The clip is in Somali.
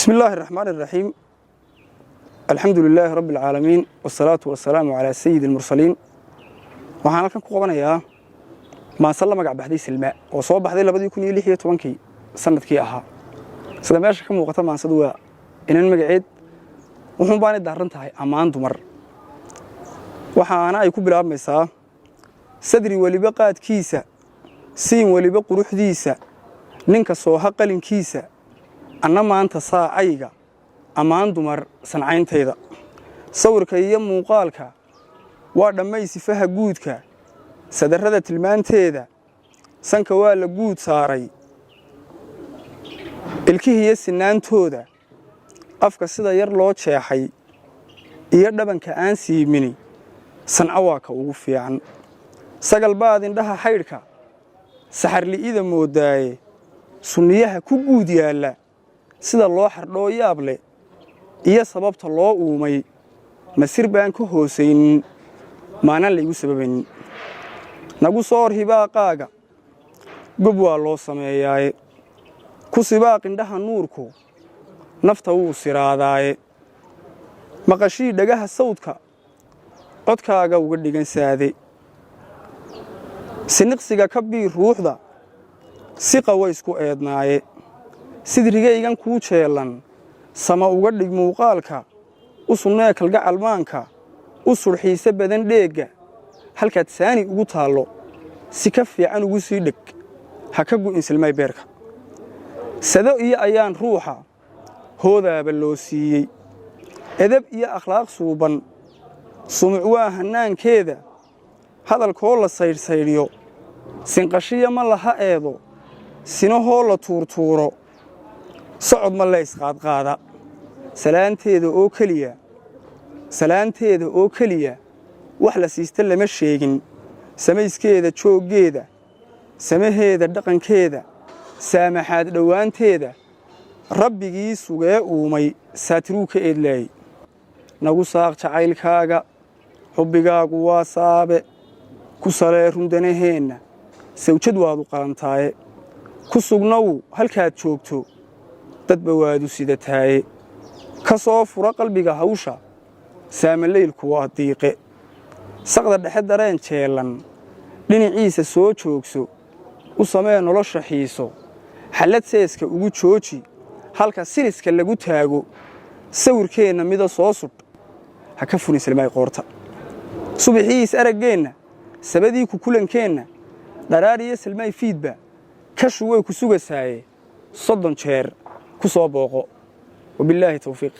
بسم الله الرحمن الرحيم. الحمد لله رب العالمين والصلاة والسلام على سيد المرسلين. waxaan halkan ku qabanayaa maasalla magac baxdiis ilmaa oo soo baxday 2016 sanadkii ahaa sida meesha ka muuqata maansadu waa inaan magaceed wuxuu baan daaran tahay amaan dumar waxaana ay ku bilaabmaysaa sadri waliba qaadkiisa siin waliba quruxdiisa ninka soo haqalinkiisa anna maanta saacayga amaan dumar sancaynteeda sawirka iyo muuqaalka waa dhamaysifaha guudka sadarrada tilmaanteeda sanka waa la guud saaray ilkihiya sinaantooda afka sida yar loo jeexay iyo dhabanka aan siimini sanca waa ka ugu fiican sagal baad indhaha xaydhka saxarli'ida moodaaye sunniyaha ku guud yaalla sida loo xardhoo yaab leh iyo sababta loo uumay masir baan ka hoosaynin maana la igu sababaynin nagu soo hibaaqaaga gob waa loo sameeyaaye ku sibaaq indhaha nuurku nafta wuu siraadaaye maqashii dhagaha sawdka codkaaga uga dhigan saade siniqsiga ka bii ruuxda si qawaysku eednaaye sidrigaygan kuu jeelan sama uga dhig muuqaalka u sunnee kalgacalmaanka u surxiisa badan dheegga halkaad saani ugu taallo si ka fiican ugu sii dheg ha ka gu'in silmay beerka sado iyo ayaan ruuxa hoodaaba loo siiyey edab iyo akhlaaq suuban sumuc waa hannaankeeda hadalkoo la saydhsaydhiyo sinqashiya ma laha eedo sinahoo la tuurtuuro socod ma la isqaadqaada salaanteeda oo keliya wax la siista lama sheegin samayskeeda jooggeeda samaheeda dhaqankeeda saamaxaad dhowaanteeda rabbigii sugee uumay saatiruu ka eedlaayey nagu saaq jacaylkaaga xubbigaagu waa saabe ku salee rundanaheenna sawjad waadu qalantaaye ku sugnow halkaad joogto dadba waadu sidataaye ka soo fura qalbiga hawsha saamalaylku waa diiqe saqda dhexe dareen jeelan dhinaciisa soo joogso u samee nolosha xiiso xallad seeska ugu jooji halka siliska lagu taago sawirkeenna mida soo sudh ha ka furin silmay qoorta subaxiis araggeenna sabadii ku kulankeenna dharaariyo silmay fiidba kashu way ku sugasaaye 30 jeer ku soo booqo وبالله توفيق.